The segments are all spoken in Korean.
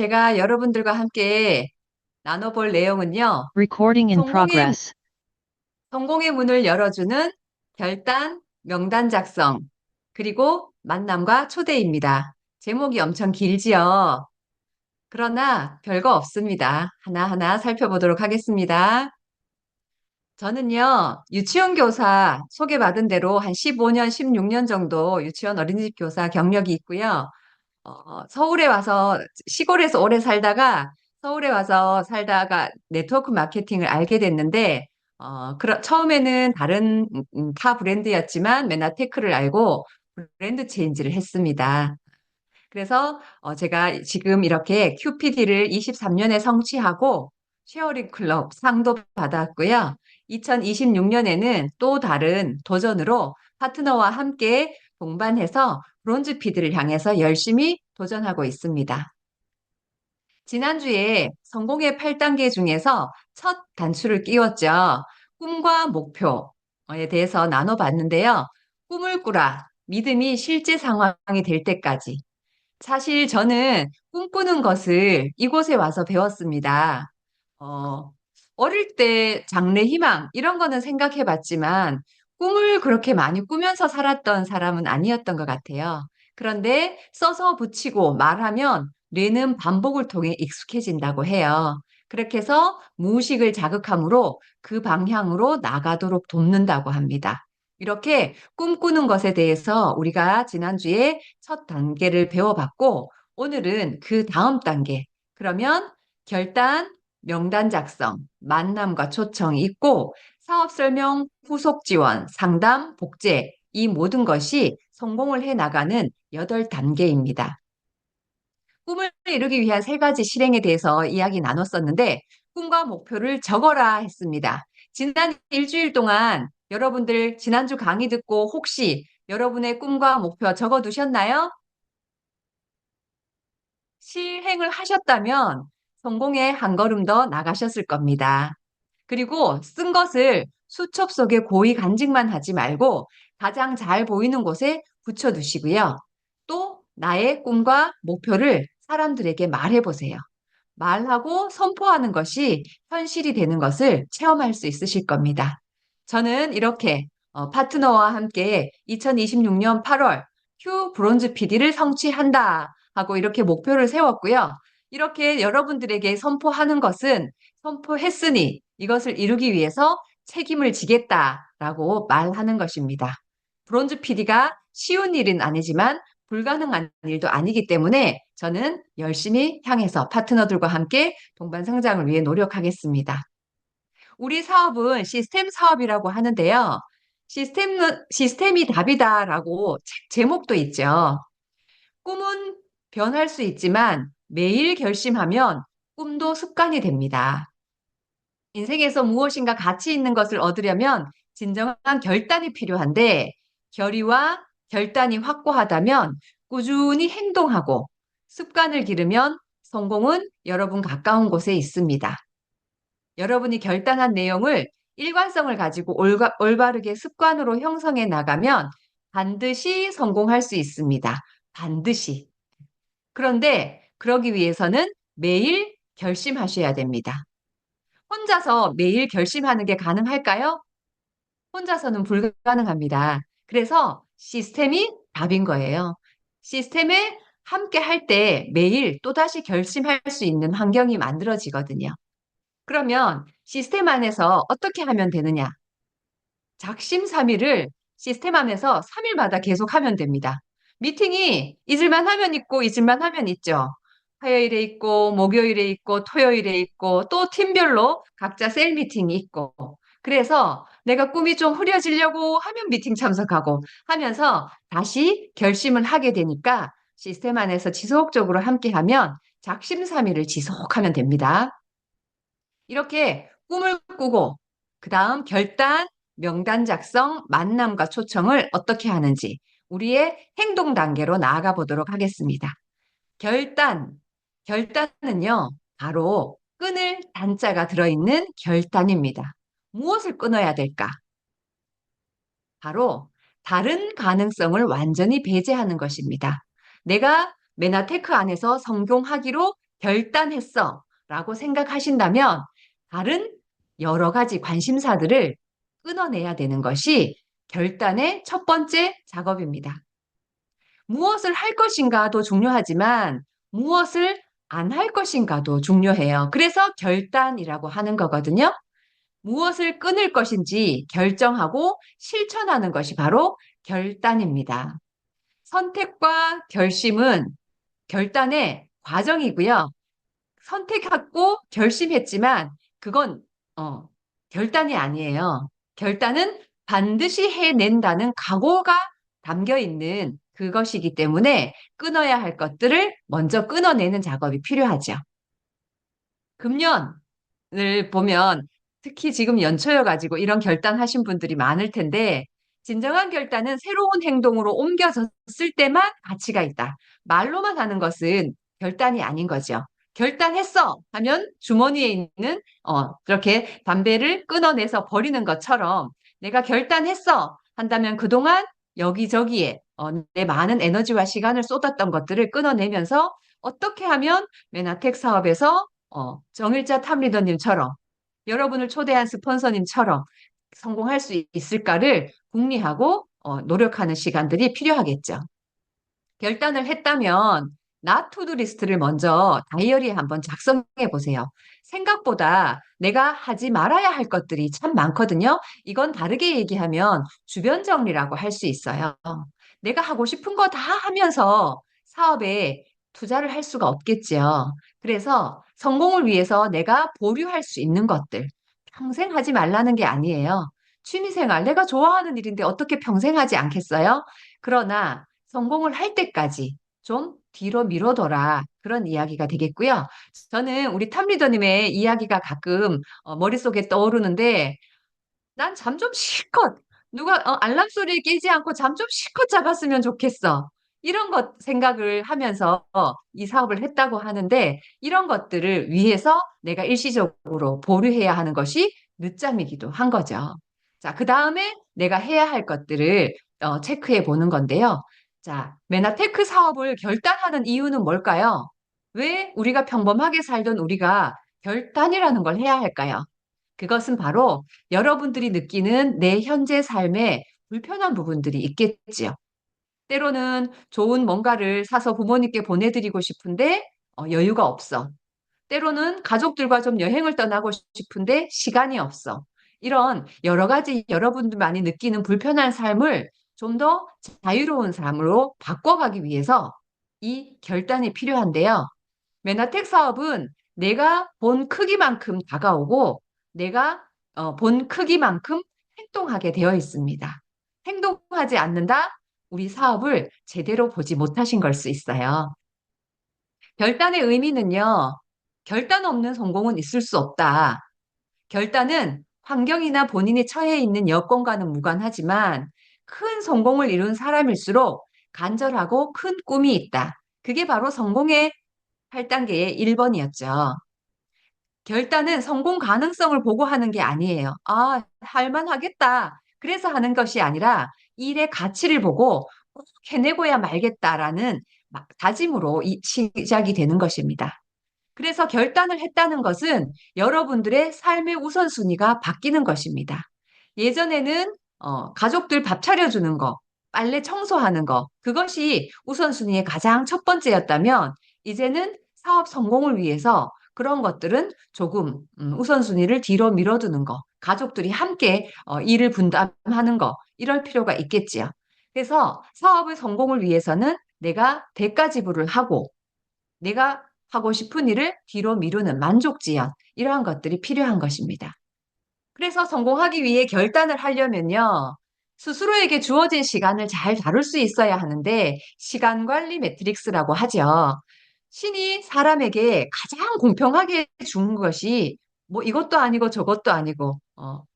제가 여러분들과 함께 나눠볼 내용은요. Recording in 성공의, progress. 성공의 문을 열어주는 결단, 명단 작성, 그리고 만남과 초대입니다. 제목이 엄청 길지요. 그러나 별거 없습니다. 하나하나 살펴보도록 하겠습니다. 저는요, 유치원 교사 소개받은 대로 한 15년, 16년 정도 유치원 어린이집 교사 경력이 있고요. 서울에 와서 시골에서 오래 살다가 서울에 와서 살다가 네트워크 마케팅을 알게 됐는데 처음에는 다른 타 브랜드였지만 메나테크를 알고 브랜드 체인지를 했습니다. 그래서 제가 지금 이렇게 QPD를 23년에 성취하고 쉐어링 클럽 상도 받았고요. 2026년에는 또 다른 도전으로 파트너와 함께 동반해서 브론즈 PD를 향해서 열심히 도전하고 있습니다. 지난주에 성공의 8단계 중에서 첫 단추를 끼웠죠. 꿈과 목표에 대해서 나눠봤는데요. 꿈을 꾸라, 믿음이 실제 상황이 될 때까지. 사실 저는 꿈꾸는 것을 이곳에 와서 배웠습니다. 어, 어릴 때 장래 희망, 이런 거는 생각해 봤지만 꿈을 그렇게 많이 꾸면서 살았던 사람은 아니었던 것 같아요. 그런데 써서 붙이고 말하면 뇌는 반복을 통해 익숙해진다고 해요. 그렇게 해서 무의식을 자극함으로 그 방향으로 나가도록 돕는다고 합니다. 이렇게 꿈꾸는 것에 대해서 우리가 지난주에 첫 단계를 배워봤고, 오늘은 그 다음 단계. 그러면 결단, 명단 작성, 만남과 초청이 있고, 사업 설명, 후속 지원, 상담, 복제, 이 모든 것이 성공을 해 나가는 8단계입니다. 꿈을 이루기 위한 3가지 실행에 대해서 이야기 나눴었는데, 꿈과 목표를 적어라 했습니다. 지난 일주일 동안 여러분들 지난주 강의 듣고 혹시 여러분의 꿈과 목표 적어 두셨나요? 실행을 하셨다면 성공에 한 걸음 더 나가셨을 겁니다. 그리고 쓴 것을 수첩 속에 고이 간직만 하지 말고 가장 잘 보이는 곳에 붙여두시고요. 또 나의 꿈과 목표를 사람들에게 말해보세요. 말하고 선포하는 것이 현실이 되는 것을 체험할 수 있으실 겁니다. 저는 이렇게 파트너와 함께 2026년 8월 휴 브론즈 PD를 성취한다 하고 이렇게 목표를 세웠고요. 이렇게 여러분들에게 선포하는 것은 선포했으니 이것을 이루기 위해서 책임을 지겠다라고 말하는 것입니다. 브론즈 PD가 쉬운 일은 아니지만 불가능한 일도 아니기 때문에 저는 열심히 향해서 파트너들과 함께 동반 성장을 위해 노력하겠습니다. 우리 사업은 시스템 사업이라고 하는데요. 시스템이 답이다라고 책 제목도 있죠. 꿈은 변할 수 있지만 매일 결심하면 꿈도 습관이 됩니다. 인생에서 무엇인가 가치 있는 것을 얻으려면 진정한 결단이 필요한데 결의와 결단이 확고하다면 꾸준히 행동하고 습관을 기르면 성공은 여러분 가까운 곳에 있습니다. 여러분이 결단한 내용을 일관성을 가지고 올바르게 습관으로 형성해 나가면 반드시 성공할 수 있습니다. 반드시. 그런데 그러기 위해서는 매일 결심하셔야 됩니다. 혼자서 매일 결심하는 게 가능할까요? 혼자서는 불가능합니다. 그래서 시스템이 답인 거예요. 시스템에 함께 할 때 매일 또다시 결심할 수 있는 환경이 만들어지거든요. 그러면 시스템 안에서 어떻게 하면 되느냐? 작심삼일을 시스템 안에서 3일마다 계속 하면 됩니다. 미팅이 잊을만 하면 있고 잊을만 하면 있죠. 화요일에 있고 목요일에 있고 토요일에 있고 또 팀별로 각자 셀 미팅이 있고 그래서 내가 꿈이 좀 흐려지려고 하면 미팅 참석하고 하면서 다시 결심을 하게 되니까 시스템 안에서 지속적으로 함께하면 작심삼일을 지속하면 됩니다. 이렇게 꿈을 꾸고 그 다음 결단, 명단 작성, 만남과 초청을 어떻게 하는지 우리의 행동 단계로 나아가 보도록 하겠습니다. 결단, 결단은요, 바로 끊을 단자가 들어있는 결단입니다. 무엇을 끊어야 될까? 바로 다른 가능성을 완전히 배제하는 것입니다. 내가 메나테크 안에서 성공하기로 결단했어 라고 생각하신다면 다른 여러 가지 관심사들을 끊어내야 되는 것이 결단의 첫 번째 작업입니다. 무엇을 할 것인가도 중요하지만 무엇을 안 할 것인가도 중요해요. 그래서 결단이라고 하는 거거든요. 무엇을 끊을 것인지 결정하고 실천하는 것이 바로 결단입니다. 선택과 결심은 결단의 과정이고요. 선택하고 결심했지만 그건 어, 결단이 아니에요. 결단은 반드시 해낸다는 각오가 담겨 있는 그것이기 때문에 끊어야 할 것들을 먼저 끊어내는 작업이 필요하죠. 금년을 보면 특히 지금 연초여가지고 이런 결단하신 분들이 많을 텐데 진정한 결단은 새로운 행동으로 옮겨졌을 때만 가치가 있다. 말로만 하는 것은 결단이 아닌 거죠. 결단했어 하면 주머니에 있는 그렇게 담배를 끊어내서 버리는 것처럼 내가 결단했어 한다면 그동안 여기저기에 내 많은 에너지와 시간을 쏟았던 것들을 끊어내면서 어떻게 하면 메나텍 사업에서 정일자 탑리더님처럼 여러분을 초대한 스폰서님처럼 성공할 수 있을까를 궁리하고 노력하는 시간들이 필요하겠죠. 결단을 했다면 나 투두 리스트를 먼저 다이어리에 한번 작성해 보세요. 생각보다 내가 하지 말아야 할 것들이 참 많거든요. 이건 다르게 얘기하면 주변 정리라고 할 수 있어요. 내가 하고 싶은 거 다 하면서 사업에 투자를 할 수가 없겠지요. 그래서 성공을 위해서 내가 보류할 수 있는 것들, 평생 하지 말라는 게 아니에요. 취미생활, 내가 좋아하는 일인데 어떻게 평생 하지 않겠어요? 그러나 성공을 할 때까지 좀 뒤로 미뤄둬라. 그런 이야기가 되겠고요. 저는 우리 탑리더님의 이야기가 가끔 머릿속에 떠오르는데 난 잠 좀 실컷 누가 알람 소리에 깨지 않고 잠 좀 실컷 잡았으면 좋겠어. 이런 것 생각을 하면서 이 사업을 했다고 하는데 이런 것들을 위해서 내가 일시적으로 보류해야 하는 것이 늦잠이기도 한 거죠. 자, 그 다음에 내가 해야 할 것들을 체크해 보는 건데요. 자, 메나테크 사업을 결단하는 이유는 뭘까요? 왜 우리가 평범하게 살던 우리가 결단이라는 걸 해야 할까요? 그것은 바로 여러분들이 느끼는 내 현재 삶에 불편한 부분들이 있겠지요. 때로는 좋은 뭔가를 사서 부모님께 보내드리고 싶은데 여유가 없어. 때로는 가족들과 좀 여행을 떠나고 싶은데 시간이 없어. 이런 여러 가지 여러분들만이 느끼는 불편한 삶을 좀 더 자유로운 삶으로 바꿔가기 위해서 이 결단이 필요한데요. 메나텍 사업은 내가 본 크기만큼 다가오고 내가 본 크기만큼 행동하게 되어 있습니다. 행동하지 않는다? 우리 사업을 제대로 보지 못하신 걸 수 있어요. 결단의 의미는요, 결단 없는 성공은 있을 수 없다. 결단은 환경이나 본인이 처해 있는 여건과는 무관하지만 큰 성공을 이룬 사람일수록 간절하고 큰 꿈이 있다. 그게 바로 성공의 8단계의 1번이었죠. 결단은 성공 가능성을 보고 하는 게 아니에요. 아, 할만하겠다. 그래서 하는 것이 아니라 일의 가치를 보고 꼭 해내고야 말겠다라는 다짐으로 시작이 되는 것입니다. 그래서 결단을 했다는 것은 여러분들의 삶의 우선순위가 바뀌는 것입니다. 예전에는 가족들 밥 차려주는 거, 빨래 청소하는 거, 그것이 우선순위의 가장 첫 번째였다면 이제는 사업 성공을 위해서 그런 것들은 조금 우선순위를 뒤로 밀어두는 거, 가족들이 함께 일을 분담하는 거, 이럴 필요가 있겠지요. 그래서 사업의 성공을 위해서는 내가 대가 지불을 하고 내가 하고 싶은 일을 뒤로 미루는 만족지연, 이러한 것들이 필요한 것입니다. 그래서 성공하기 위해 결단을 하려면요, 스스로에게 주어진 시간을 잘 다룰 수 있어야 하는데, 시간 관리 매트릭스라고 하죠. 신이 사람에게 가장 공평하게 준 것이 뭐 이것도 아니고 저것도 아니고,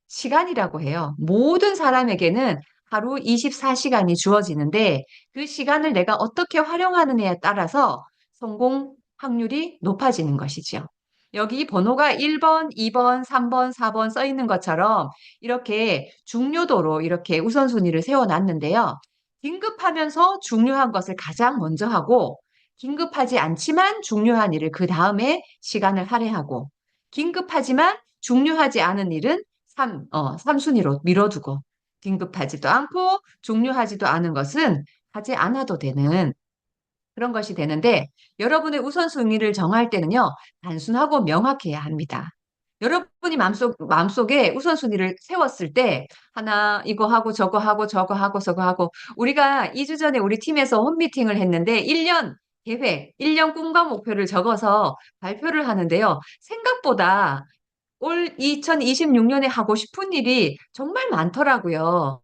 시간이라고 해요. 모든 사람에게는 하루 24시간이 주어지는데, 그 시간을 내가 어떻게 활용하느냐에 따라서 성공 확률이 높아지는 것이죠. 여기 번호가 1번, 2번, 3번, 4번 써 있는 것처럼 이렇게 중요도로 이렇게 우선순위를 세워놨는데요. 긴급하면서 중요한 것을 가장 먼저 하고 긴급하지 않지만 중요한 일을 그 다음에 시간을 할애하고, 긴급하지만 중요하지 않은 일은 3순위로 밀어두고, 긴급하지도 않고 중요하지도 않은 것은 하지 않아도 되는 그런 것이 되는데, 여러분의 우선순위를 정할 때는요, 단순하고 명확해야 합니다. 여러분이 마음속에 우선순위를 세웠을 때, 하나, 이거 하고, 저거 하고, 저거 하고, 저거 하고, 우리가 2주 전에 우리 팀에서 홈미팅을 했는데, 1년 계획, 1년 꿈과 목표를 적어서 발표를 하는데요. 생각보다 올 2026년에 하고 싶은 일이 정말 많더라고요.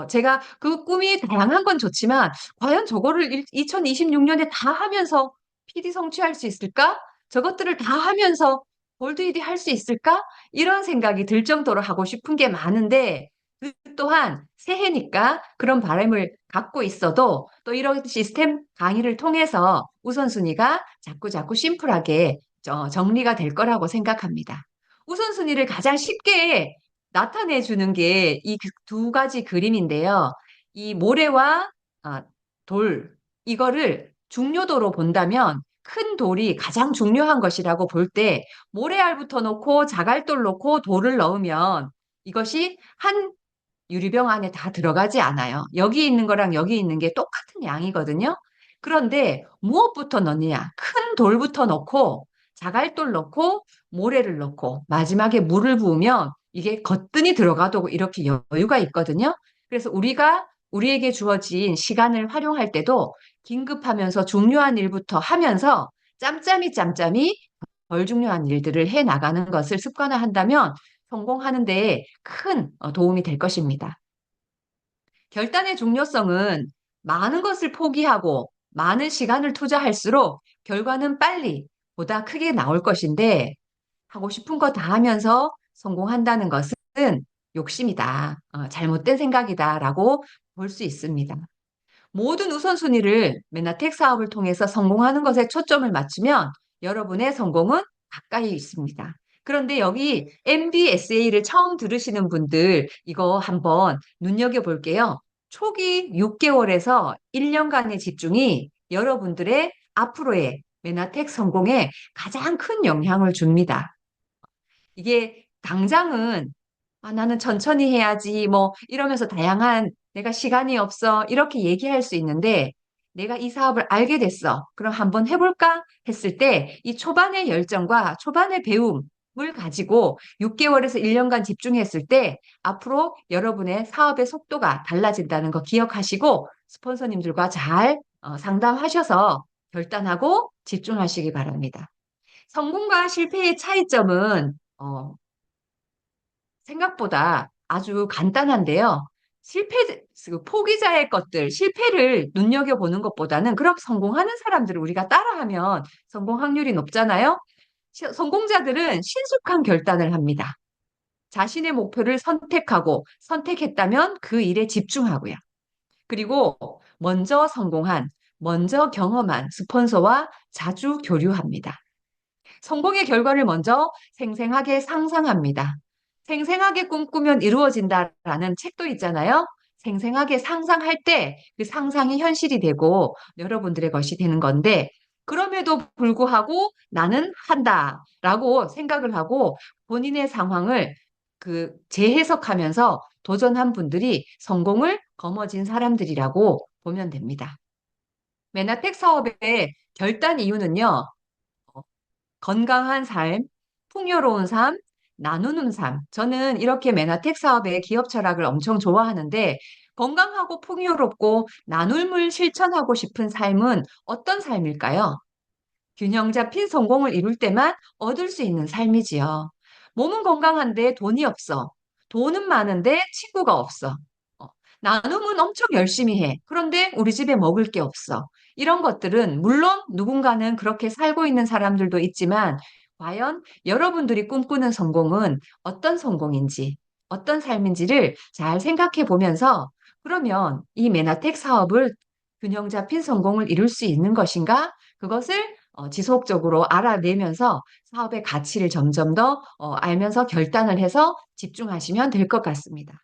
제가 그 꿈이 다양한 건 좋지만, 과연 저거를 2026년에 다 하면서 PD 성취할 수 있을까? 저것들을 다 하면서 골드1위 할 수 있을까? 이런 생각이 들 정도로 하고 싶은 게 많은데, 그 또한 새해니까 그런 바람을 갖고 있어도 또 이런 시스템 강의를 통해서 우선순위가 자꾸 심플하게 정리가 될 거라고 생각합니다. 우선순위를 가장 쉽게 나타내 주는 게 이 두 가지 그림인데요. 이 모래와 돌, 이거를 중요도로 본다면 큰 돌이 가장 중요한 것이라고 볼 때 모래알부터 놓고 자갈돌 놓고 돌을 넣으면 이것이 한 유리병 안에 다 들어가지 않아요. 여기 있는 거랑 여기 있는 게 똑같은 양이거든요. 그런데 무엇부터 넣느냐? 큰 돌부터 넣고 자갈돌 넣고 모래를 넣고 마지막에 물을 부으면 이게 거뜬히 들어가도 이렇게 여유가 있거든요. 그래서 우리에게 주어진 시간을 활용할 때도 긴급하면서 중요한 일부터 하면서 짬짬이 덜 중요한 일들을 해 나가는 것을 습관화한다면 성공하는 데에 큰 도움이 될 것입니다. 결단의 중요성은 많은 것을 포기하고 많은 시간을 투자할수록 결과는 빨리 보다 크게 나올 것인데 하고 싶은 거 다 하면서 성공한다는 것은 욕심이다. 잘못된 생각이다라고 볼 수 있습니다. 모든 우선순위를 메나텍 사업을 통해서 성공하는 것에 초점을 맞추면 여러분의 성공은 가까이 있습니다. 그런데 여기 MBSA를 처음 들으시는 분들 이거 한번 눈여겨볼게요. 초기 6개월에서 1년간의 집중이 여러분들의 앞으로의 메나텍 성공에 가장 큰 영향을 줍니다. 이게 당장은 나는 천천히 해야지 뭐 이러면서 다양한 내가 시간이 없어 이렇게 얘기할 수 있는데 내가 이 사업을 알게 됐어. 그럼 한번 해볼까? 했을 때 이 초반의 열정과 초반의 배움을 가지고 6개월에서 1년간 집중했을 때 앞으로 여러분의 사업의 속도가 달라진다는 거 기억하시고 스폰서님들과 잘 상담하셔서 결단하고 집중하시기 바랍니다. 성공과 실패의 차이점은 생각보다 아주 간단한데요. 포기자의 것들, 실패를 눈여겨보는 것보다는 그렇게 성공하는 사람들을 우리가 따라하면 성공 확률이 높잖아요. 성공자들은 신속한 결단을 합니다. 자신의 목표를 선택하고 선택했다면 그 일에 집중하고요. 그리고 먼저 경험한 스폰서와 자주 교류합니다. 성공의 결과를 먼저 생생하게 상상합니다. 생생하게 꿈꾸면 이루어진다라는 책도 있잖아요. 생생하게 상상할 때 그 상상이 현실이 되고 여러분들의 것이 되는 건데, 그럼에도 불구하고 나는 한다라고 생각을 하고 본인의 상황을 재해석하면서 도전한 분들이 성공을 거머쥔 사람들이라고 보면 됩니다. 메나텍 사업의 결단 이유는요. 건강한 삶, 풍요로운 삶, 나누는 삶. 저는 이렇게 메나텍 사업의 기업 철학을 엄청 좋아하는데 건강하고 풍요롭고 나눔을 실천하고 싶은 삶은 어떤 삶일까요? 균형 잡힌 성공을 이룰 때만 얻을 수 있는 삶이지요. 몸은 건강한데 돈이 없어. 돈은 많은데 친구가 없어. 어, 나눔은 엄청 열심히 해. 그런데 우리 집에 먹을 게 없어. 이런 것들은 물론 누군가는 그렇게 살고 있는 사람들도 있지만 과연 여러분들이 꿈꾸는 성공은 어떤 성공인지, 어떤 삶인지를 잘 생각해 보면서 그러면 이 메나텍 사업을 균형 잡힌 성공을 이룰 수 있는 것인가? 그것을 지속적으로 알아내면서 사업의 가치를 점점 더 알면서 결단을 해서 집중하시면 될 것 같습니다.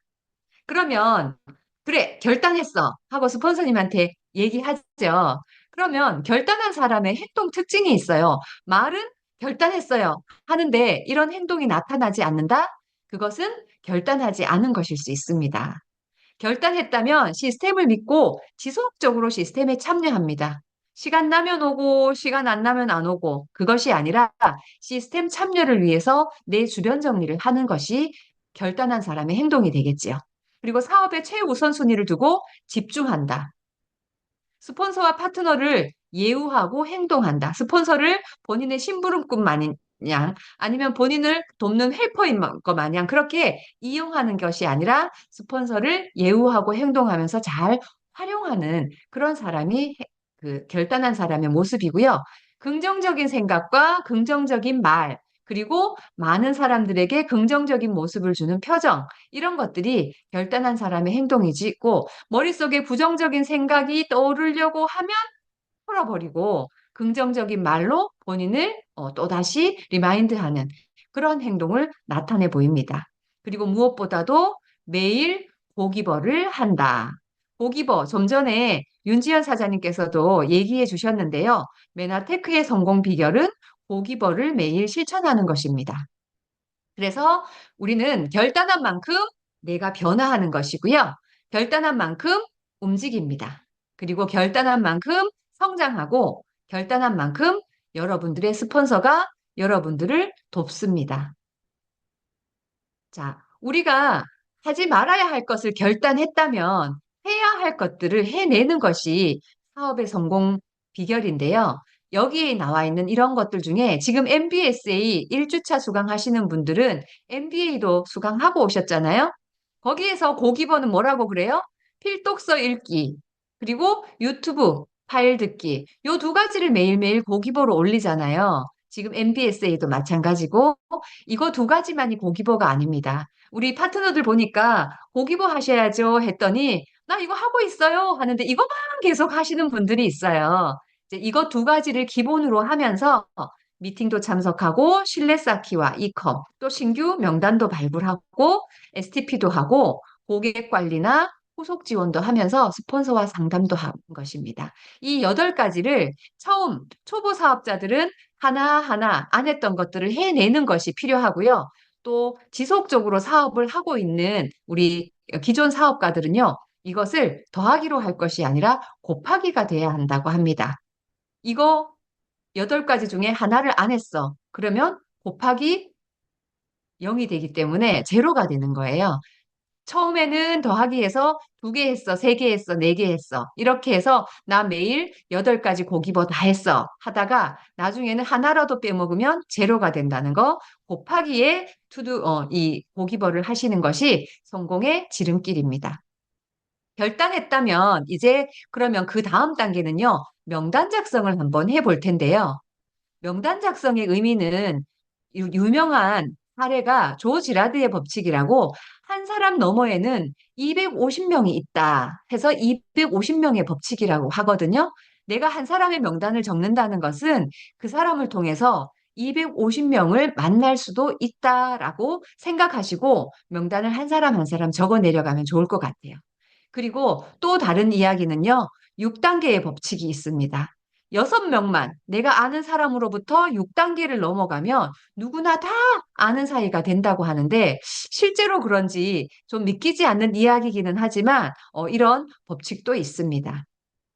그러면 그래 결단했어 하고 스폰서님한테 얘기하죠. 그러면 결단한 사람의 행동 특징이 있어요. 말은 결단했어요. 하는데 이런 행동이 나타나지 않는다? 그것은 결단하지 않은 것일 수 있습니다. 결단했다면 시스템을 믿고 지속적으로 시스템에 참여합니다. 시간 나면 오고, 시간 안 나면 안 오고, 그것이 아니라 시스템 참여를 위해서 내 주변 정리를 하는 것이 결단한 사람의 행동이 되겠지요. 그리고 사업의 최우선순위를 두고 집중한다. 스폰서와 파트너를 예우하고 행동한다. 스폰서를 본인의 심부름꾼 마냥 아니면 본인을 돕는 헬퍼인 것 마냥 그렇게 이용하는 것이 아니라 스폰서를 예우하고 행동하면서 잘 활용하는 그런 사람이 그 결단한 사람의 모습이고요. 긍정적인 생각과 긍정적인 말, 그리고 많은 사람들에게 긍정적인 모습을 주는 표정, 이런 것들이 결단한 사람의 행동이지고 머릿속에 부정적인 생각이 떠오르려고 하면 풀어버리고 긍정적인 말로 본인을 또다시 리마인드하는 그런 행동을 나타내 보입니다. 그리고 무엇보다도 매일 고기버를 한다. 고기버, 좀 전에 윤지연 사장님께서도 얘기해 주셨는데요. 메나테크의 성공 비결은 고기버를 매일 실천하는 것입니다. 그래서 우리는 결단한 만큼 내가 변화하는 것이고요. 결단한 만큼 움직입니다. 그리고 결단한 만큼 성장하고 결단한 만큼 여러분들의 스폰서가 여러분들을 돕습니다. 자, 우리가 하지 말아야 할 것을 결단했다면 해야 할 것들을 해내는 것이 사업의 성공 비결인데요. 여기에 나와 있는 이런 것들 중에 지금 MBSA 1주차 수강하시는 분들은 MBA도 수강하고 오셨잖아요. 거기에서 고기버는 뭐라고 그래요? 필독서 읽기, 그리고 유튜브 파일 듣기. 요 두 가지를 매일매일 고기버로 올리잖아요. 지금 MBSA도 마찬가지고 이거 두 가지만이 고기버가 아닙니다. 우리 파트너들 보니까 고기버 하셔야죠 했더니 나 이거 하고 있어요 하는데 이것만 계속 하시는 분들이 있어요. 이제 이거 두 가지를 기본으로 하면서 미팅도 참석하고 실내 쌓기와 이컴 또 신규 명단도 발굴하고 STP도 하고 고객 관리나 후속 지원도 하면서 스폰서와 상담도 하는 것입니다. 이 8가지를 처음 초보 사업자들은 하나하나 안 했던 것들을 해내는 것이 필요하고요. 또 지속적으로 사업을 하고 있는 우리 기존 사업가들은요, 이것을 더하기로 할 것이 아니라 곱하기가 돼야 한다고 합니다. 이거 8가지 중에 하나를 안 했어. 그러면 곱하기 0이 되기 때문에 제로가 되는 거예요. 처음에는 더하기해서 2개 했어, 3개 했어, 4개 했어. 이렇게 해서 나 매일 8가지 고기버 다 했어 하다가 나중에는 하나라도 빼먹으면 제로가 된다는 거. 곱하기에 이 고기버를 하시는 것이 성공의 지름길입니다. 결단했다면 이제 그러면 그 다음 단계는요. 명단 작성을 한번 해볼 텐데요. 명단 작성의 의미는 유명한 사례가 조 지라드의 법칙이라고 한 사람 너머에는 250명이 있다 해서 250명의 법칙이라고 하거든요. 내가 한 사람의 명단을 적는다는 것은 그 사람을 통해서 250명을 만날 수도 있다라고 생각하시고 명단을 한 사람 한 사람 적어 내려가면 좋을 것 같아요. 그리고 또 다른 이야기는요, 6단계의 법칙이 있습니다. 6명만 내가 아는 사람으로부터 6단계를 넘어가면 누구나 다 아는 사이가 된다고 하는데 실제로 그런지 좀 믿기지 않는 이야기이기는 하지만 이런 법칙도 있습니다.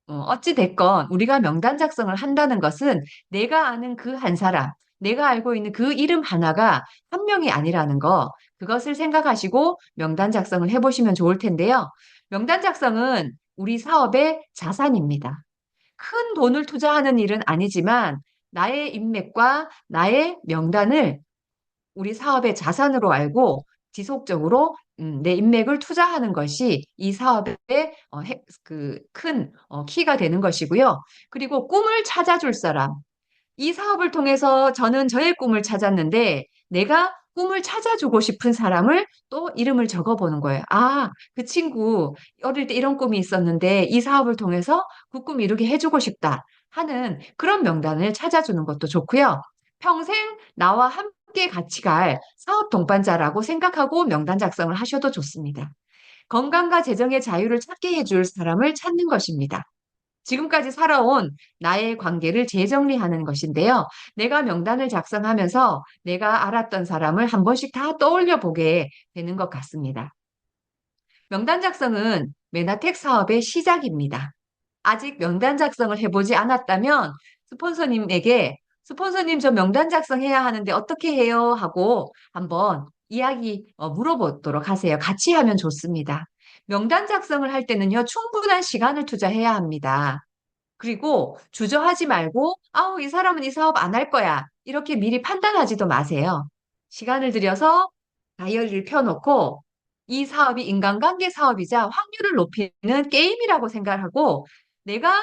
어찌 됐건 우리가 명단 작성을 한다는 것은 내가 아는 그 한 사람, 내가 알고 있는 그 이름 하나가 한 명이 아니라는 거, 그것을 생각하시고 명단 작성을 해보시면 좋을 텐데요. 명단 작성은 우리 사업의 자산입니다. 큰 돈을 투자하는 일은 아니지만 나의 인맥과 나의 명단을 우리 사업의 자산으로 알고 지속적으로 내 인맥을 투자하는 것이 이 사업의 그큰 키가 되는 것이고요. 그리고 꿈을 찾아줄 사람. 이 사업을 통해서 저는 저의 꿈을 찾았는데 내가 꿈을 찾아주고 싶은 사람을 또 이름을 적어보는 거예요. 아, 그 친구 어릴 때 이런 꿈이 있었는데 이 사업을 통해서 그 꿈 이루게 해주고 싶다 하는 그런 명단을 찾아주는 것도 좋고요. 평생 나와 함께 같이 갈 사업 동반자라고 생각하고 명단 작성을 하셔도 좋습니다. 건강과 재정의 자유를 찾게 해줄 사람을 찾는 것입니다. 지금까지 살아온 나의 관계를 재정리하는 것인데요. 내가 명단을 작성하면서 내가 알았던 사람을 한 번씩 다 떠올려 보게 되는 것 같습니다. 명단 작성은 메나텍 사업의 시작입니다. 아직 명단 작성을 해보지 않았다면 스폰서님에게 스폰서님 저 명단 작성해야 하는데 어떻게 해요? 하고 한번 이야기 물어보도록 하세요. 같이 하면 좋습니다. 명단 작성을 할 때는요, 충분한 시간을 투자해야 합니다. 그리고 주저하지 말고, 아우, 이 사람은 이 사업 안 할 거야. 이렇게 미리 판단하지도 마세요. 시간을 들여서 다이어리를 펴놓고 이 사업이 인간관계 사업이자 확률을 높이는 게임이라고 생각하고 내가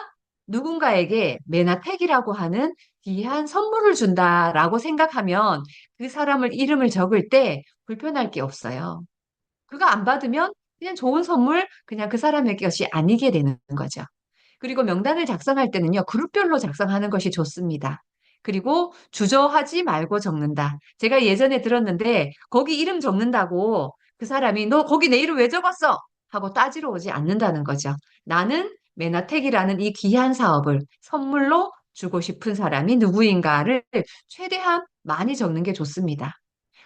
누군가에게 메나텍이라고 하는 귀한 선물을 준다라고 생각하면 그 사람을 이름을 적을 때 불편할 게 없어요. 그거 안 받으면 그냥 좋은 선물, 그냥 그 사람의 것이 아니게 되는 거죠. 그리고 명단을 작성할 때는요, 그룹별로 작성하는 것이 좋습니다. 그리고 주저하지 말고 적는다. 제가 예전에 들었는데, 거기 이름 적는다고 그 사람이 너 거기 내 이름 왜 적었어? 하고 따지러 오지 않는다는 거죠. 나는 메나텍이라는 이 귀한 사업을 선물로 주고 싶은 사람이 누구인가를 최대한 많이 적는 게 좋습니다.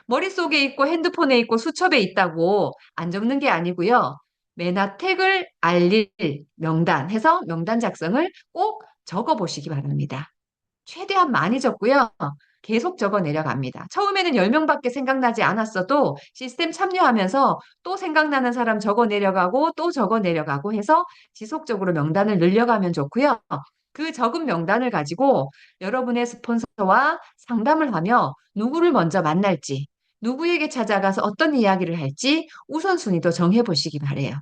머릿속에 있고 핸드폰에 있고 수첩에 있다고 안 적는 게 아니고요. 메나텍을 알릴 명단 해서 명단 작성을 꼭 적어 보시기 바랍니다. 최대한 많이 적고요. 계속 적어 내려갑니다. 처음에는 10명밖에 생각나지 않았어도 시스템 참여하면서 또 생각나는 사람 적어 내려가고 또 적어 내려가고 해서 지속적으로 명단을 늘려가면 좋고요. 그 적은 명단을 가지고 여러분의 스폰서와 상담을 하며 누구를 먼저 만날지, 누구에게 찾아가서 어떤 이야기를 할지 우선순위도 정해보시기 바래요.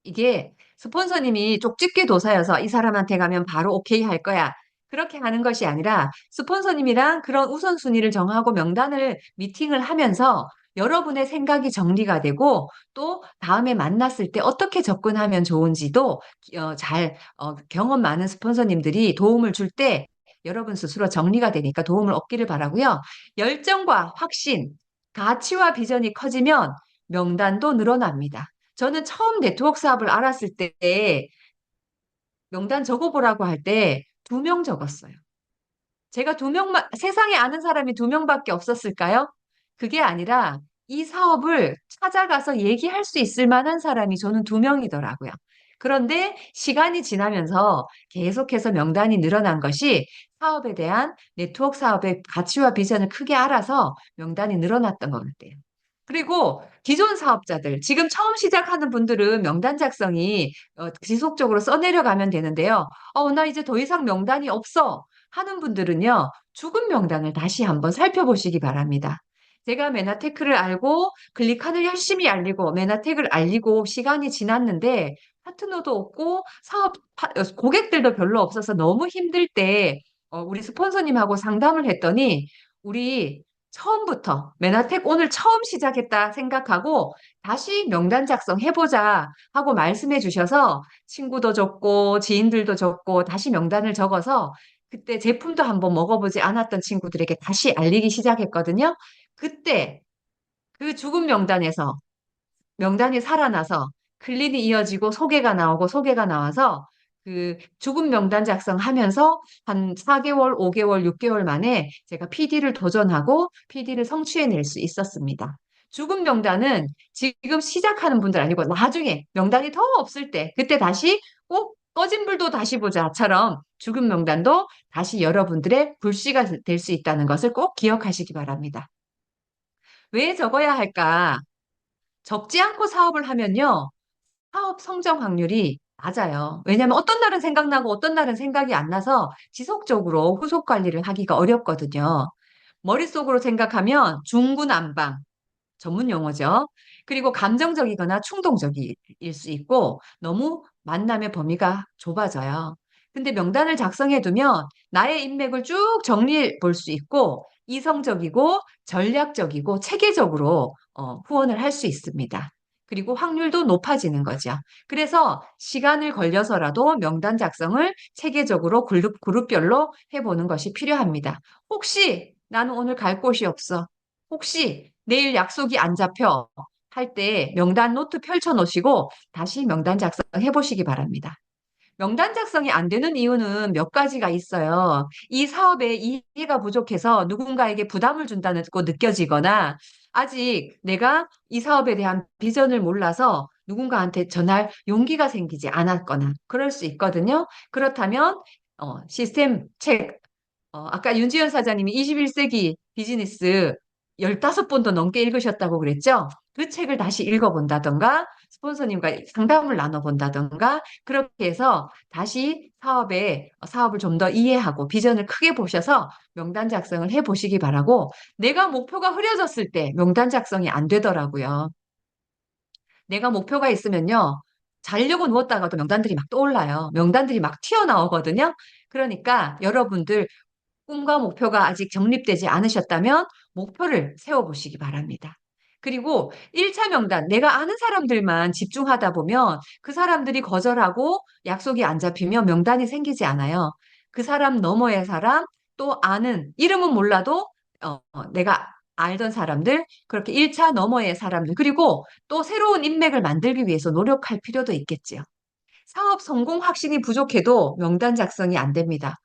이게 스폰서님이 쪽집게 도사여서 이 사람한테 가면 바로 오케이 할 거야. 그렇게 하는 것이 아니라 스폰서님이랑 그런 우선순위를 정하고 명단을 미팅을 하면서 여러분의 생각이 정리가 되고 또 다음에 만났을 때 어떻게 접근하면 좋은지도 경험 많은 스폰서님들이 도움을 줄 때 여러분 스스로 정리가 되니까 도움을 얻기를 바라고요. 열정과 확신, 가치와 비전이 커지면 명단도 늘어납니다. 저는 처음 네트워크 사업을 알았을 때 명단 적어보라고 할 때 2명 적었어요. 제가 2명만, 세상에 아는 사람이 2명밖에 없었을까요? 그게 아니라 이 사업을 찾아가서 얘기할 수 있을 만한 사람이 저는 2명이더라고요. 그런데 시간이 지나면서 계속해서 명단이 늘어난 것이 사업에 대한 네트워크 사업의 가치와 비전을 크게 알아서 명단이 늘어났던 것 같아요. 그리고 기존 사업자들, 지금 처음 시작하는 분들은 명단 작성이 지속적으로 써내려가면 되는데요. 나 이제 더 이상 명단이 없어 하는 분들은요, 죽은 명단을 다시 한번 살펴보시기 바랍니다. 제가 메나테크를 알고 클릭하을 열심히 알리고 메나텍을 알리고 시간이 지났는데 파트너도 없고 고객들도 별로 없어서 너무 힘들 때 우리 스폰서님하고 상담을 했더니 우리 처음부터 메나텍 오늘 처음 시작했다 생각하고 다시 명단 작성해보자 하고 말씀해 주셔서 친구도 적고 지인들도 적고 다시 명단을 적어서 그때 제품도 한번 먹어보지 않았던 친구들에게 다시 알리기 시작했거든요. 그때 그 죽은 명단에서 명단이 살아나서 클린이 이어지고 소개가 나오고 소개가 나와서 그 죽은 명단 작성하면서 한 4개월, 5개월, 6개월 만에 제가 PD를 도전하고 PD를 성취해낼 수 있었습니다. 죽은 명단은 지금 시작하는 분들 아니고 나중에 명단이 더 없을 때 그때 다시 꼭 꺼진 불도 다시 보자처럼 죽은 명단도 다시 여러분들의 불씨가 될 수 있다는 것을 꼭 기억하시기 바랍니다. 왜 적어야 할까? 적지 않고 사업을 하면요. 사업 성장 확률이 낮아요. 왜냐하면 어떤 날은 생각나고 어떤 날은 생각이 안 나서 지속적으로 후속 관리를 하기가 어렵거든요. 머릿속으로 생각하면 중구난방, 전문 용어죠. 그리고 감정적이거나 충동적일 수 있고 너무 만남의 범위가 좁아져요. 근데 명단을 작성해 두면 나의 인맥을 쭉 정리해 볼 수 있고 이성적이고 전략적이고 체계적으로 후원을 할 수 있습니다. 그리고 확률도 높아지는 거죠. 그래서 시간을 걸려서라도 명단 작성을 체계적으로 그룹별로 해보는 것이 필요합니다. 혹시 나는 오늘 갈 곳이 없어. 혹시 내일 약속이 안 잡혀 할 때 명단 노트 펼쳐 놓으시고 다시 명단 작성해 보시기 바랍니다. 명단 작성이 안 되는 이유는 몇 가지가 있어요. 이 사업에 이해가 부족해서 누군가에게 부담을 준다고 느껴지거나 아직 내가 이 사업에 대한 비전을 몰라서 누군가한테 전할 용기가 생기지 않았거나 그럴 수 있거든요. 그렇다면 시스템 책, 아까 윤지연 사장님이 21세기 비즈니스 15번도 넘게 읽으셨다고 그랬죠? 그 책을 다시 읽어본다던가, 스폰서님과 상담을 나눠본다던가, 그렇게 해서 다시 사업을 좀 더 이해하고 비전을 크게 보셔서 명단 작성을 해 보시기 바라고, 내가 목표가 흐려졌을 때 명단 작성이 안 되더라고요. 내가 목표가 있으면요. 자려고 누웠다가도 명단들이 막 떠올라요. 명단들이 막 튀어나오거든요. 그러니까 여러분들 꿈과 목표가 아직 정립되지 않으셨다면 목표를 세워보시기 바랍니다. 그리고 1차 명단, 내가 아는 사람들만 집중하다 보면 그 사람들이 거절하고 약속이 안 잡히면 명단이 생기지 않아요. 그 사람 너머의 사람, 또 아는, 이름은 몰라도 내가 알던 사람들, 그렇게 1차 너머의 사람들, 그리고 또 새로운 인맥을 만들기 위해서 노력할 필요도 있겠지요. 사업 성공 확신이 부족해도 명단 작성이 안 됩니다.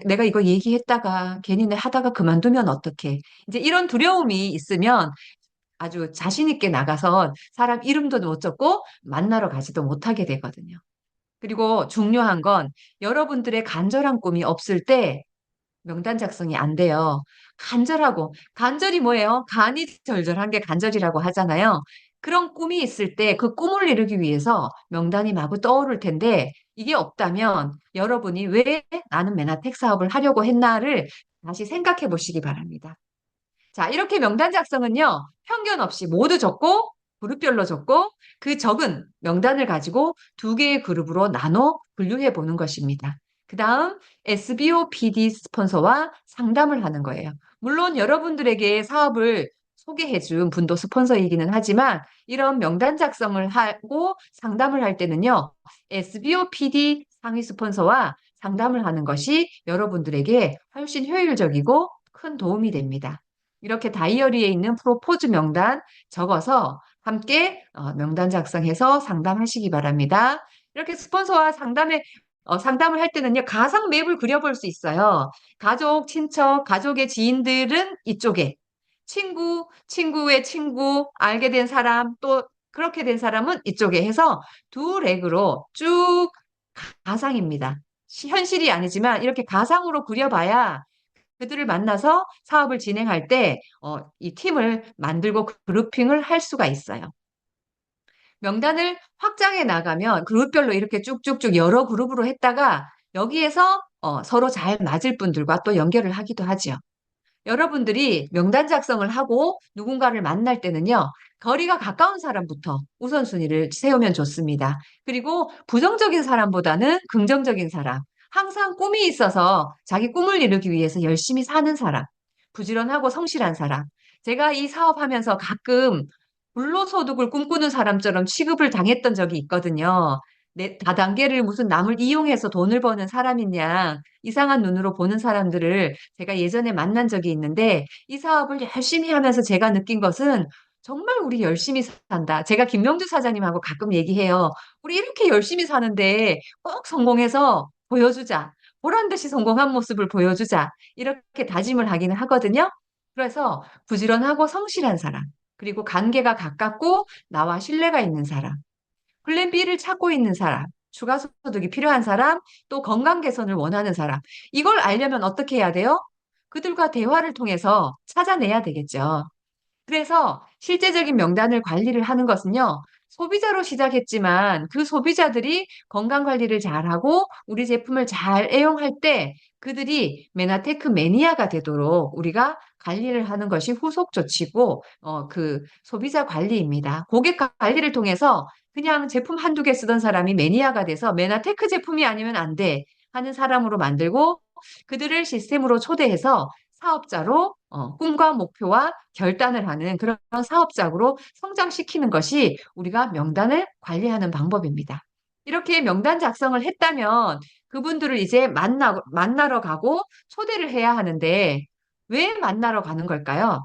내가 이거 얘기했다가 괜히 내 하다가 그만두면 어떡해. 이제 이런 두려움이 있으면 아주 자신 있게 나가서 사람 이름도 못 적고 만나러 가지도 못하게 되거든요. 그리고 중요한 건 여러분들의 간절한 꿈이 없을 때 명단 작성이 안 돼요. 간절이 뭐예요? 간이 절절한 게 간절이라고 하잖아요. 그런 꿈이 있을 때 그 꿈을 이루기 위해서 명단이 마구 떠오를 텐데 이게 없다면 여러분이 왜 나는 메나텍 사업을 하려고 했나를 다시 생각해 보시기 바랍니다. 자, 이렇게 명단 작성은요, 편견 없이 모두 적고, 그룹별로 적고, 그 적은 명단을 가지고 두 개의 그룹으로 나눠 분류해 보는 것입니다. 그 다음, SBOPD 스폰서와 상담을 하는 거예요. 물론 여러분들에게 사업을 소개해 준 분도 스폰서이기는 하지만, 이런 명단 작성을 하고 상담을 할 때는요, SBOPD 상위 스폰서와 상담을 하는 것이 여러분들에게 훨씬 효율적이고 큰 도움이 됩니다. 이렇게 다이어리에 있는 프로포즈 명단 적어서 함께 명단 작성해서 상담하시기 바랍니다. 이렇게 스폰서와 상담을 할 때는요, 가상 맵을 그려볼 수 있어요. 가족, 친척, 가족의 지인들은 이쪽에, 친구의 친구, 알게 된 사람, 또 그렇게 된 사람은 이쪽에 해서 두 렉으로 쭉 가상입니다. 현실이 아니지만 이렇게 가상으로 그려봐야 그들을 만나서 사업을 진행할 때, 이 팀을 만들고 그룹핑을 할 수가 있어요. 명단을 확장해 나가면 그룹별로 이렇게 쭉쭉쭉 여러 그룹으로 했다가 여기에서 서로 잘 맞을 분들과 또 연결을 하기도 하죠. 여러분들이 명단 작성을 하고 누군가를 만날 때는요, 거리가 가까운 사람부터 우선순위를 세우면 좋습니다. 그리고 부정적인 사람보다는 긍정적인 사람, 항상 꿈이 있어서 자기 꿈을 이루기 위해서 열심히 사는 사람, 부지런하고 성실한 사람. 제가 이 사업하면서 가끔 불로소득을 꿈꾸는 사람처럼 취급을 당했던 적이 있거든요. 내 다단계를 무슨 남을 이용해서 돈을 버는 사람이냐, 이상한 눈으로 보는 사람들을 제가 예전에 만난 적이 있는데 이 사업을 열심히 하면서 제가 느낀 것은 정말 우리 열심히 산다. 제가 김명주 사장님하고 가끔 얘기해요. 우리 이렇게 열심히 사는데 꼭 성공해서 보여주자. 보란 듯이 성공한 모습을 보여주자. 이렇게 다짐을 하기는 하거든요. 그래서 부지런하고 성실한 사람, 그리고 관계가 가깝고 나와 신뢰가 있는 사람, 플랜 B를 찾고 있는 사람, 추가 소득이 필요한 사람, 또 건강 개선을 원하는 사람. 이걸 알려면 어떻게 해야 돼요? 그들과 대화를 통해서 찾아내야 되겠죠. 그래서 실제적인 명단을 관리를 하는 것은요, 소비자로 시작했지만 그 소비자들이 건강 관리를 잘하고 우리 제품을 잘 애용할 때 그들이 메나테크 매니아가 되도록 우리가 관리를 하는 것이 후속 조치고, 그 소비자 관리입니다. 고객 관리를 통해서 그냥 제품 한두 개 쓰던 사람이 매니아가 돼서 메나테크 제품이 아니면 안 돼 하는 사람으로 만들고 그들을 시스템으로 초대해서 사업자로 꿈과 목표와 결단을 하는 그런 사업자로 성장시키는 것이 우리가 명단을 관리하는 방법입니다. 이렇게 명단 작성을 했다면 그분들을 이제 만나러 가고 초대를 해야 하는데 왜 만나러 가는 걸까요?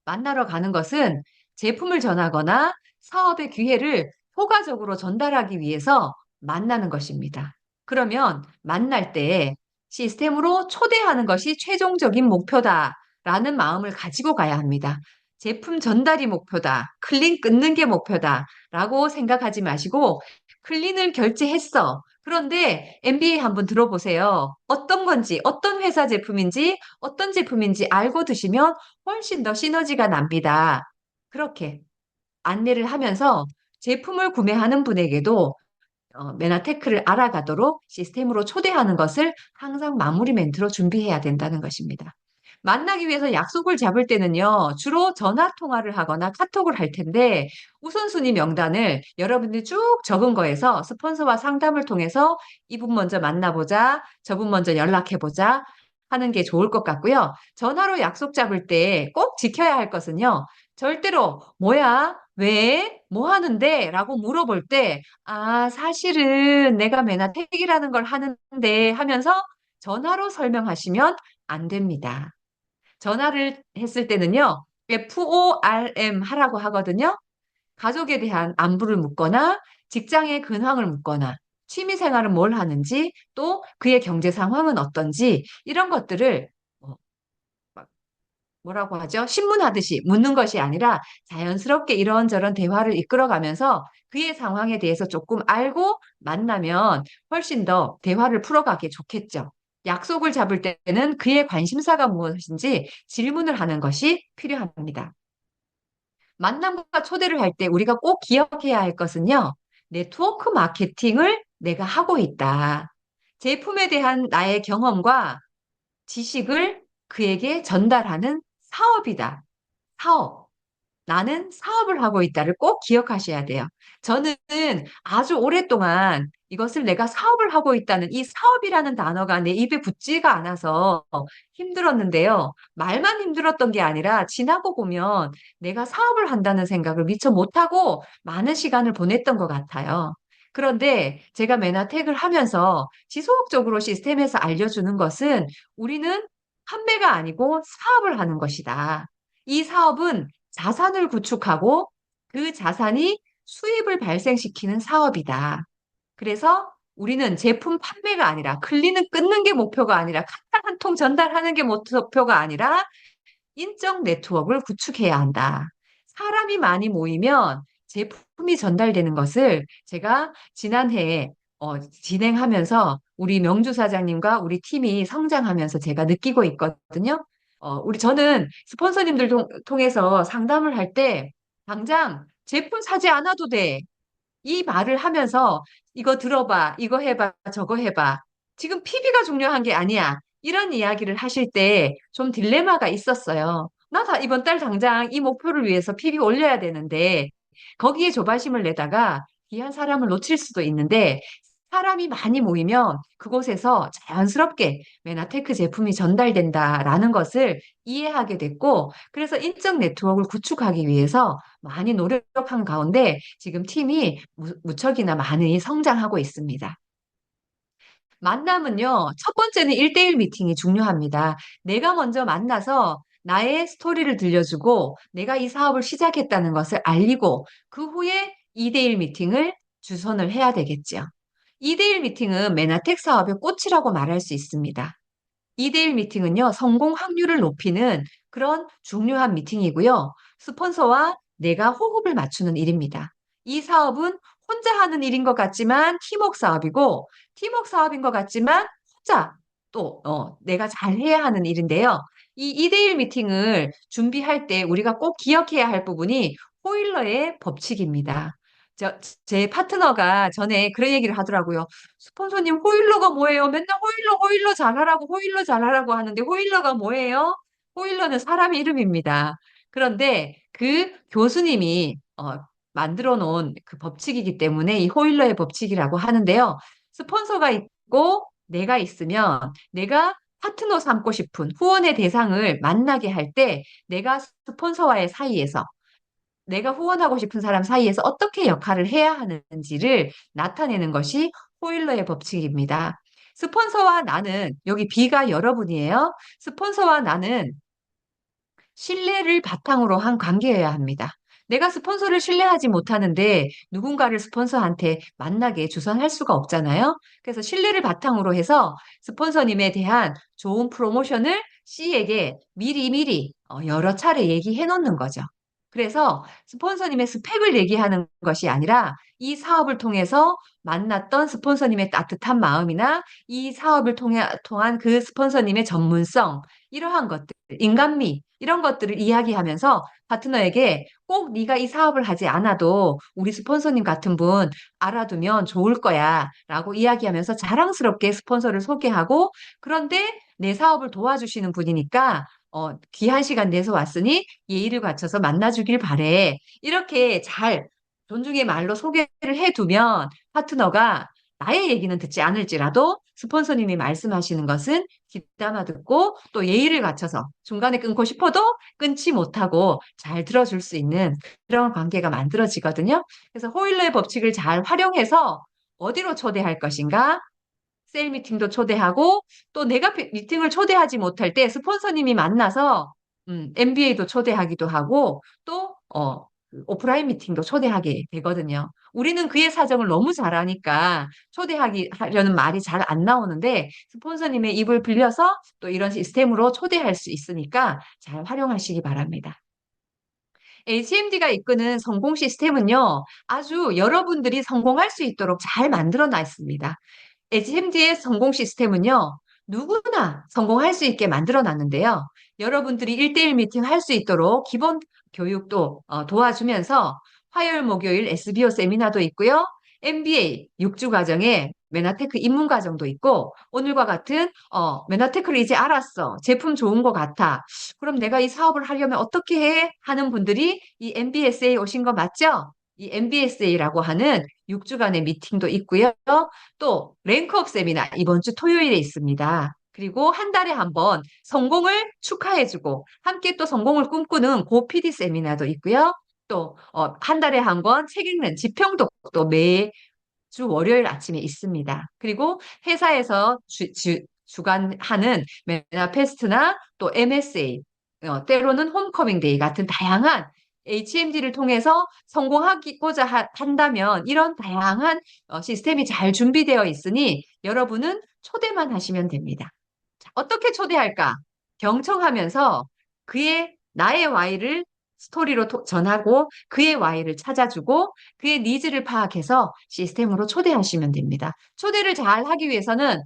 만나러 가는 것은 제품을 전하거나 사업의 기회를 효과적으로 전달하기 위해서 만나는 것입니다. 그러면 만날 때 시스템으로 초대하는 것이 최종적인 목표다라는 마음을 가지고 가야 합니다. 제품 전달이 목표다. 클린 끊는 게 목표다라고 생각하지 마시고 클린을 결제했어. 그런데 MBA 한번 들어보세요. 어떤 건지, 어떤 회사 제품인지, 어떤 제품인지 알고 드시면 훨씬 더 시너지가 납니다. 그렇게 안내를 하면서 제품을 구매하는 분에게도 메나테크를 알아가도록 시스템으로 초대하는 것을 항상 마무리 멘트로 준비해야 된다는 것입니다. 만나기 위해서 약속을 잡을 때는요, 주로 전화 통화를 하거나 카톡을 할 텐데, 우선순위 명단을 여러분들이 쭉 적은 거에서 스폰서와 상담을 통해서 이분 먼저 만나보자, 저분 먼저 연락해보자 하는 게 좋을 것 같고요. 전화로 약속 잡을 때 꼭 지켜야 할 것은요, 절대로 뭐야? 왜? 뭐 하는데? 라고 물어볼 때, 아, 사실은 내가 메나텍이라는 걸 하는데 하면서 전화로 설명하시면 안 됩니다. 전화를 했을 때는요, FORM 하라고 하거든요. 가족에 대한 안부를 묻거나, 직장의 근황을 묻거나, 취미 생활은 뭘 하는지, 또 그의 경제 상황은 어떤지, 이런 것들을 어, 뭐라고 하죠? 신문하듯이 묻는 것이 아니라 자연스럽게 이런저런 대화를 이끌어가면서 그의 상황에 대해서 조금 알고 만나면 훨씬 더 대화를 풀어가기 좋겠죠. 약속을 잡을 때는 그의 관심사가 무엇인지 질문을 하는 것이 필요합니다. 만남과 초대를 할 때 우리가 꼭 기억해야 할 것은요. 네트워크 마케팅을 내가 하고 있다. 제품에 대한 나의 경험과 지식을 그에게 전달하는 사업이다. 사업. 나는 사업을 하고 있다를 꼭 기억하셔야 돼요. 저는 아주 오랫동안 이것을 내가 사업을 하고 있다는 이 사업이라는 단어가 내 입에 붙지가 않아서 힘들었는데요. 말만 힘들었던 게 아니라 지나고 보면 내가 사업을 한다는 생각을 미처 못하고 많은 시간을 보냈던 것 같아요. 그런데 제가 메나텍을 하면서 지속적으로 시스템에서 알려주는 것은 우리는 판매가 아니고 사업을 하는 것이다. 이 사업은 자산을 구축하고 그 자산이 수입을 발생시키는 사업이다. 그래서 우리는 제품 판매가 아니라 클리는 끊는 게 목표가 아니라 카타 한 통 전달하는 게 목표가 아니라 인적 네트워크를 구축해야 한다. 사람이 많이 모이면 제품이 전달되는 것을 제가 지난해에 진행하면서 우리 명주 사장님과 우리 팀이 성장하면서 제가 느끼고 있거든요. 저는 스폰서님들 통해서 상담을 할 때 당장 제품 사지 않아도 돼. 이 말을 하면서 이거 들어봐, 이거 해봐, 저거 해봐. 지금 PB가 중요한 게 아니야. 이런 이야기를 하실 때 좀 딜레마가 있었어요. 이번 달 당장 이 목표를 위해서 PB 올려야 되는데 거기에 조바심을 내다가 귀한 사람을 놓칠 수도 있는데 사람이 많이 모이면 그곳에서 자연스럽게 메나테크 제품이 전달된다라는 것을 이해하게 됐고 그래서 인적 네트워크를 구축하기 위해서 많이 노력한 가운데 지금 팀이 무척이나 많이 성장하고 있습니다. 만남은요, 첫 번째는 1대1 미팅이 중요합니다. 내가 먼저 만나서 나의 스토리를 들려주고 내가 이 사업을 시작했다는 것을 알리고 그 후에 2대1 미팅을 주선을 해야 되겠죠. 2대1 미팅은 메나텍 사업의 꽃이라고 말할 수 있습니다. 2대1 미팅은요, 성공 확률을 높이는 그런 중요한 미팅이고요. 스폰서와 내가 호흡을 맞추는 일입니다. 이 사업은 혼자 하는 일인 것 같지만 팀워크 사업이고, 팀워크 사업인 것 같지만 혼자 또 내가 잘해야 하는 일인데요. 이 2대1 미팅을 준비할 때 우리가 꼭 기억해야 할 부분이 호일러의 법칙입니다. 저, 제 파트너가 전에 그런 얘기를 하더라고요. 스폰서님, 호일러가 뭐예요? 맨날 호일러 잘하라고, 호일러 잘하라고 하는데, 호일러가 뭐예요? 호일러는 사람 이름입니다. 그런데 그 교수님이, 만들어 놓은 그 법칙이기 때문에 이 호일러의 법칙이라고 하는데요. 스폰서가 있고 내가 있으면 내가 파트너 삼고 싶은 후원의 대상을 만나게 할 때 내가 스폰서와의 사이에서 내가 후원하고 싶은 사람 사이에서 어떻게 역할을 해야 하는지를 나타내는 것이 호일러의 법칙입니다. 스폰서와 나는, 여기 B가 여러분이에요. 스폰서와 나는 신뢰를 바탕으로 한 관계여야 합니다. 내가 스폰서를 신뢰하지 못하는데 누군가를 스폰서한테 만나게 주선할 수가 없잖아요. 그래서 신뢰를 바탕으로 해서 스폰서님에 대한 좋은 프로모션을 C에게 미리미리 여러 차례 얘기해 놓는 거죠. 그래서 스폰서님의 스펙을 얘기하는 것이 아니라 이 사업을 통해서 만났던 스폰서님의 따뜻한 마음이나 이 사업을 통한 그 스폰서님의 전문성, 이러한 것들, 인간미, 이런 것들을 이야기하면서 파트너에게 꼭 네가 이 사업을 하지 않아도 우리 스폰서님 같은 분 알아두면 좋을 거야 라고 이야기하면서 자랑스럽게 스폰서를 소개하고, 그런데 내 사업을 도와주시는 분이니까 귀한 시간 내서 왔으니 예의를 갖춰서 만나주길 바래. 이렇게 잘 존중의 말로 소개를 해두면 파트너가 나의 얘기는 듣지 않을지라도 스폰서님이 말씀하시는 것은 귀담아 듣고 또 예의를 갖춰서 중간에 끊고 싶어도 끊지 못하고 잘 들어줄 수 있는 그런 관계가 만들어지거든요. 그래서 호일러의 법칙을 잘 활용해서 어디로 초대할 것인가? 세일 미팅도 초대하고 또 내가 미팅을 초대하지 못할 때 스폰서님이 만나서 MBA도 초대하기도 하고 또 그 오프라인 미팅도 초대하게 되거든요. 우리는 그의 사정을 너무 잘 아니까 하려는 말이 잘 안 나오는데 스폰서님의 입을 빌려서 또 이런 시스템으로 초대할 수 있으니까 잘 활용하시기 바랍니다. HMD가 이끄는 성공 시스템은요, 아주 여러분들이 성공할 수 있도록 잘 만들어 놨습니다. HMD의 성공 시스템은요, 누구나 성공할 수 있게 만들어 놨는데요. 여러분들이 1대1 미팅 할 수 있도록 기본 교육도 도와주면서 화요일, 목요일 SBO 세미나도 있고요. MBA 6주 과정에 메나테크 입문 과정도 있고, 오늘과 같은 메나테크를 이제 알았어. 제품 좋은 것 같아. 그럼 내가 이 사업을 하려면 어떻게 해? 하는 분들이 이 MBSA 오신 거 맞죠? 이 MBSA라고 하는 6주간의 미팅도 있고요. 또 랭크업 세미나 이번 주 토요일에 있습니다. 그리고 한 달에 한 번 성공을 축하해주고 함께 또 성공을 꿈꾸는 고 PD 세미나도 있고요. 또 한 달에 한 번 책 읽는 지평독도 매주 월요일 아침에 있습니다. 그리고 회사에서 주간 하는 메나 페스트나 또 MSA, 때로는 홈커밍 데이 같은 다양한 HMD를 통해서 성공하고자 한다면 이런 다양한 시스템이 잘 준비되어 있으니 여러분은 초대만 하시면 됩니다. 자, 어떻게 초대할까? 경청하면서 나의 Y를 스토리로 전하고 그의 Y를 찾아주고 그의 니즈를 파악해서 시스템으로 초대하시면 됩니다. 초대를 잘 하기 위해서는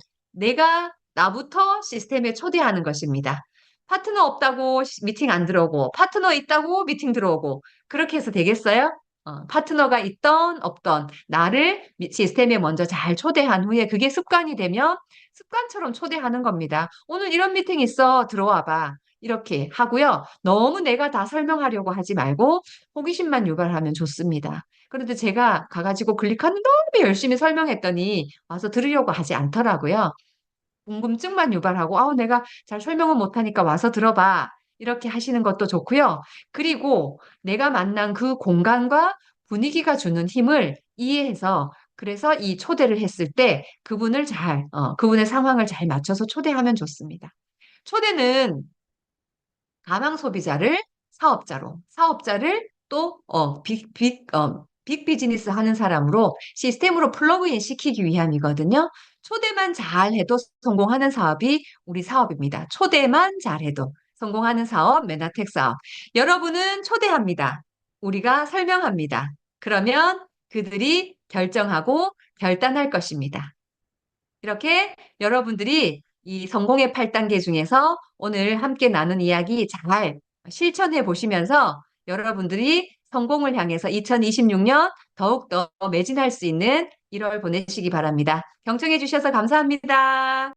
나부터 시스템에 초대하는 것입니다. 파트너 없다고 미팅 안 들어오고, 파트너 있다고 미팅 들어오고, 그렇게 해서 되겠어요? 파트너가 있던 없던 나를 시스템에 먼저 잘 초대한 후에 그게 습관이 되면 습관처럼 초대하는 겁니다. 오늘 이런 미팅 있어. 들어와 봐. 이렇게 하고요. 너무 내가 다 설명하려고 하지 말고 호기심만 유발하면 좋습니다. 그런데 제가 가가지고 클릭하는 너무 열심히 설명했더니 와서 들으려고 하지 않더라고요. 궁금증만 유발하고, 내가 잘 설명은 못하니까 와서 들어봐. 이렇게 하시는 것도 좋고요. 그리고 내가 만난 그 공간과 분위기가 주는 힘을 이해해서 그래서 이 초대를 했을 때 그분의 상황을 잘 맞춰서 초대하면 좋습니다. 초대는 가망 소비자를 사업자를 또, 빅 비즈니스 하는 사람으로 시스템으로 플러그인 시키기 위함이거든요. 초대만 잘해도 성공하는 사업이 우리 사업입니다. 초대만 잘해도 성공하는 사업, 메나텍 사업. 여러분은 초대합니다. 우리가 설명합니다. 그러면 그들이 결정하고 결단할 것입니다. 이렇게 여러분들이 이 성공의 8단계 중에서 오늘 함께 나눈 이야기 잘 실천해 보시면서 여러분들이 성공을 향해서 2026년 더욱더 매진할 수 있는 1월 보내시기 바랍니다. 경청해 주셔서 감사합니다.